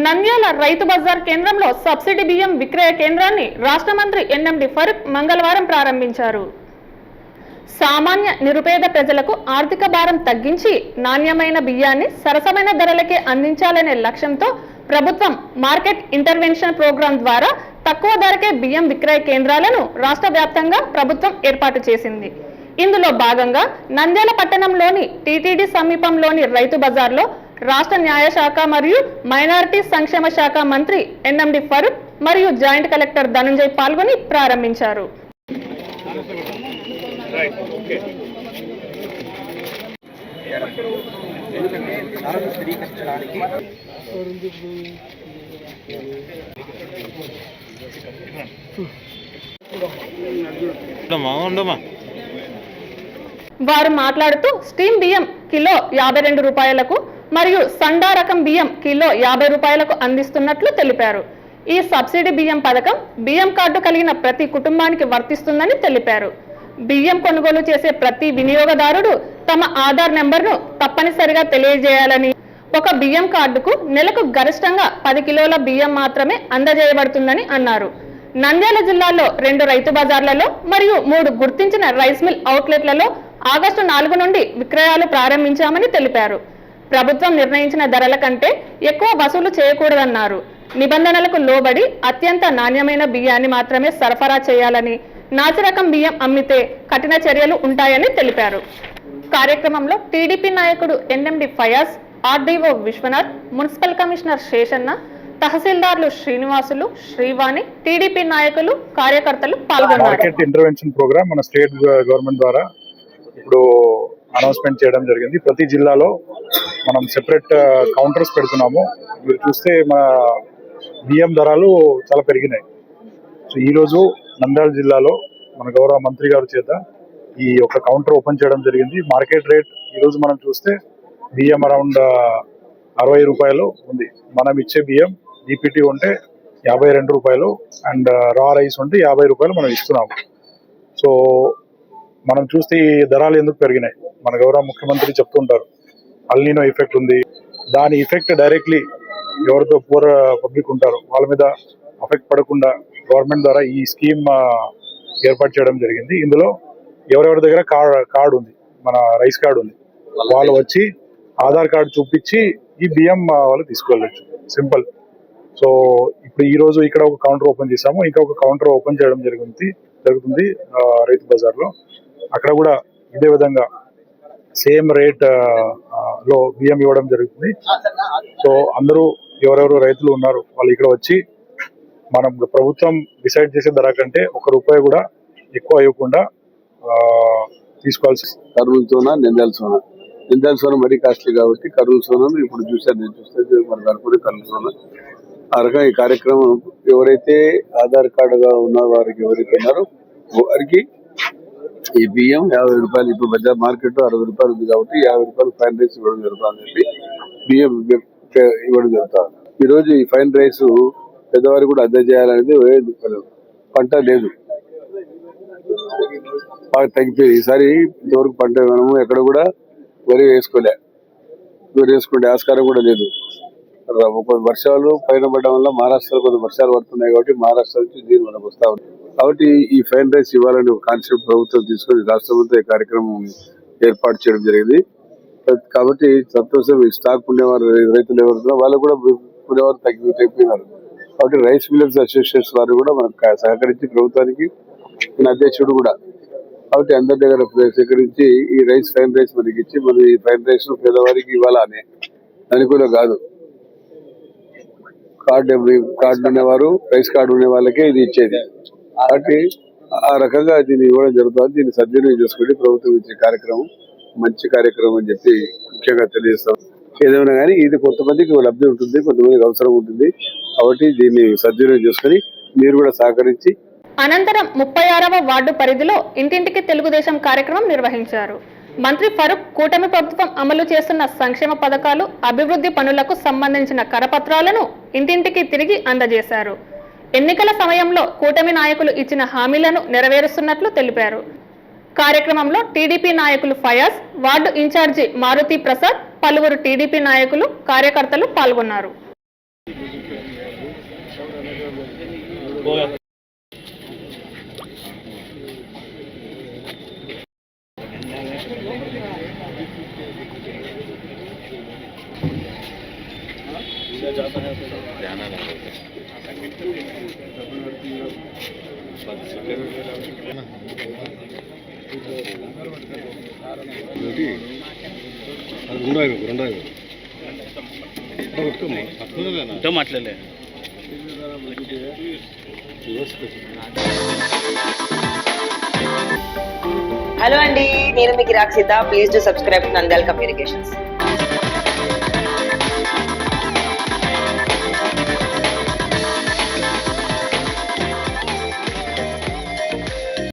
నంద్యాల రైతు బజార్ కేంద్రంలో సబ్సిడీ బియ్యం విక్రయ కేంద్రాన్ని రాష్ట్ర మంత్రి ఎన్ఎండి ఫరూక్ మంగళవారం ప్రారంభించారు. సామాన్య నిరుపేద ప్రజలకు ఆర్థిక భారం తగ్గించి నాణ్యమైన బియ్యాన్ని సరసమైన ధరలకే అందించాలనే లక్ష్యంతో ప్రభుత్వం మార్కెట్ ఇంటర్వెన్షన్ ప్రోగ్రాం ద్వారా తక్కువ ధరకే బియ్యం విక్రయ కేంద్రాలను రాష్ట్ర వ్యాప్తంగా ప్రభుత్వం ఏర్పాటు చేసింది. ఇందులో భాగంగా నంద్యాల పట్టణంలోని టీటీడీ సమీపంలోని రైతు బజార్లో రాష్ట్ర న్యాయశాఖ మరియు మైనారిటీ సంక్షేమ శాఖ మంత్రి ఎన్ఎండి ఫరూక్ మరియు జాయింట్ కలెక్టర్ ధనంజయ్ పాల్గొని ప్రారంభించారు. వారు మాట్లాడుతూ స్టీమ్ బియ్యం కిలో 52 రూపాయలకు మరియు సండా రకం బియ్యం కిలో 50 రూపాయలకు అందిస్తున్నట్లు తెలిపారు. ఈ సబ్సిడీ బియ్యం పథకం బియ్యం కార్డు కలిగిన ప్రతి కుటుంబానికి వర్తిస్తుందని తెలిపారు. బియ్యం కొనుగోలు చేసే ప్రతి వినియోగదారుడు తమ ఆధార్ నెంబర్ను తప్పనిసరిగా తెలియజేయాలని, ఒక బియ్యం కార్డుకు నెలకు గరిష్టంగా 10 కిలోల బియ్యం మాత్రమే అందజేయబడుతుందని అన్నారు. నంద్యాల జిల్లాలో 2 రైతు బజార్లలో మరియు 3 గుర్తించిన రైస్ మిల్ అవుట్లెట్లలో ఆగస్టు 4 నుండి విక్రయాలు ప్రారంభించామని తెలిపారు. ప్రభుత్వం నిర్ణయించిన ధరల కంటే ఎక్కువ వసూలు చేయకూడదన్నారు. నిబంధనలకు లోబడి అత్యంత నాణ్యమైన బియ్యాన్ని మాత్రమే సరఫరా చేయాలని, నాసిరకం బియ్యం అమ్మితే కఠిన చర్యలు ఉంటాయని తెలిపారు. కార్యక్రమంలో టీడీపీ నాయకుడు NMD Fayaz, RDO Vishwanath, municipal commissioner Seshanna, తహసీల్దార్లు శ్రీనివాసులు, శ్రీవాణి, టీడీపీ నాయకులు, కార్యకర్తలు పాల్గొన్నారు. మార్కెట్ ఇంటర్వెన్షన్ ప్రోగ్రామ్ మన స్టేట్ గవర్నమెంట్ ద్వారా ఇప్పుడు అనౌన్స్మెంట్ చేయడం జరిగింది. ప్రతి జిల్లాలో మనం సెపరేట్ కౌంటర్స్ పెడుతున్నాము. మీరు చూస్తే మన బియ్యం ధరలు చాలా పెరిగినాయి. సో ఈరోజు నంద్యాల జిల్లాలో మన గౌరవ మంత్రి గారి చేత ఈ ఒక కౌంటర్ ఓపెన్ చేయడం జరిగింది. మార్కెట్ రేట్ ఈరోజు మనం చూస్తే బియ్యం అరౌండ్ 60 రూపాయలు ఉంది. మనం ఇచ్చే బియ్యం డిపిటీ ఉంటే 52 రూపాయలు అండ్ రా రైస్ ఉంటే 50 రూపాయలు మనం ఇస్తున్నాము. సో మనం చూస్తే ఈ ధరలు ఎందుకు పెరిగినాయి, మన గౌరవ ముఖ్యమంత్రి చెప్తుంటారు అల్నినో ఎఫెక్ట్ ఉంది. దాని ఎఫెక్ట్ డైరెక్ట్లీ ఎవరితో పూర్ పబ్లిక్ ఉంటారో వాళ్ళ మీద ఎఫెక్ట్ పడకుండా గవర్నమెంట్ ద్వారా ఈ స్కీమ్ ఏర్పాటు చేయడం జరిగింది. ఇందులో ఎవరెవరి దగ్గర కార్డు ఉంది, మన రైస్ కార్డు ఉంది, వాళ్ళు వచ్చి ఆధార్ కార్డు చూపించి ఈ బియ్యం వాళ్ళు తీసుకెళ్ళచ్చు. సింపుల్. సో ఇప్పుడు ఈ రోజు ఇక్కడ ఒక కౌంటర్ ఓపెన్ చేసాము, ఇంకా ఒక కౌంటర్ ఓపెన్ చేయడం జరుగుతుంది రైతు బజార్ లో. అక్కడ కూడా ఇదే విధంగా సేమ్ రేట్ లో బియ్యం ఇవ్వడం జరుగుతుంది. సో అందరూ ఎవరెవరు రైతులు ఉన్నారు వాళ్ళు ఇక్కడ వచ్చి మనం ప్రభుత్వం డిసైడ్ చేసే ధర కంటే ₹1 కూడా ఎక్కువ ఇవ్వకుండా తీసుకోవాల్సి. కర్నూలు సోనా, నిందాల సోనా మరీ కాస్ట్లీ కాబట్టి కర్నూలు సోనా ఇప్పుడు చూసాను, నేను చూస్తే మన కనుక్కునే కర్నూలు సోనా. ఆ రకంగా ఈ కార్యక్రమం ఎవరైతే ఆధార్ కార్డుగా ఉన్న వారికి ఎవరైతే ఉన్నారో వారికి ఈ బియ్యం 50 రూపాయలు, ఇప్పుడు బజార్ మార్కెట్ 60 రూపాయలు ఉంది కాబట్టి 50 రూపాయలు ఫైన్ రైస్ ఇవ్వడం జరుగుతుందని చెప్పి బియ్యం ఇవ్వడం జరుగుతుంది. ఈ రోజు ఈ ఫైన్ రైస్ పెద్దవారు కూడా అందజేయాలనేది పంట లేదు, బాగా తగ్గిపోయింది. ఈసారి ఇంతవరకు పంట మనము ఎక్కడ కూడా వరి వేసుకుంటే ఆస్కారం కూడా లేదు. వర్షాలు పైన పడడం వల్ల మహారాష్ట్రలో కొంత వర్షాలు పడుతున్నాయి కాబట్టి మహారాష్ట్ర నుంచి నీరు మనకు వస్తా ఉంది. కాబట్టి ఈ ఫైన్ రైస్ ఇవ్వాలని ఒక కాన్సెప్ట్ ప్రభుత్వం తీసుకొని రాష్ట్రంతో ఈ కార్యక్రమం ఏర్పాటు చేయడం జరిగింది. కాబట్టి సంతోషం. ఈ స్టాక్ ఉండేవారు రైతులు ఎవరున్నా వాళ్ళు కూడా ఉండేవారు తగ్గిపోయినారు. కాబట్టి రైస్ మిల్లర్స్ అసోసియేషన్ వారు కూడా మనకు సహకరించి ప్రభుత్వానికి అధ్యక్షుడు కూడా కాబట్టి అందరి దగ్గర సేకరించి ఈ ఫైన్ రైస్ మనకి ఇచ్చి మన ఈ ఫైన్ రైస్ పేదవారికి ఇవ్వాలని అనుకూలం కాదు. కార్డు ఉండేవారు, రైస్ కార్డు ఉండే వాళ్ళకే ఇది ఇచ్చేది. కాబట్టి ఆ రకంగా దీన్ని ఇవ్వడం జరుగుతుంది. దీన్ని సద్వినియోగం చేసుకుంటే ప్రభుత్వం ఇచ్చే కార్యక్రమం మంచి కార్యక్రమం అని చెప్పి ముఖ్యంగా తెలియజేస్తాం. ఏదేమైనా కానీ ఇది కొంతమందికి లబ్ధి ఉంటుంది, కొంతమందికి అవసరం ఉంటుంది. కాబట్టి దీన్ని సద్వినియోగం చేసుకుని మీరు కూడా సహకరించి. అనంతరం 36వ వార్డు పరిధిలో ఇంటింటికి తెలుగుదేశం కార్యక్రమం నిర్వహించారు. మంత్రి ఫరూక్ కూటమి ప్రభుత్వం అమలు చేస్తున్న సంక్షేమ పథకాలు, అభివృద్ధి పనులకు సంబంధించిన కరపత్రాలను ఇంటింటికి తిరిగి అందజేశారు. ఎన్నికల సమయంలో కూటమి నాయకులు ఇచ్చిన హామీలను నెరవేరుస్తున్నట్లు తెలిపారు. కార్యక్రమంలో టీడీపీ నాయకులు ఫయాజ్, వార్డు ఇన్ఛార్జి మారుతి ప్రసాద్, పలువురు టీడీపీ నాయకులు, కార్యకర్తలు పాల్గొన్నారు. మాట్లాడలే. హలో అండి, నేను మీకు Rakshitha. Please to subscribe to Nandyal communications.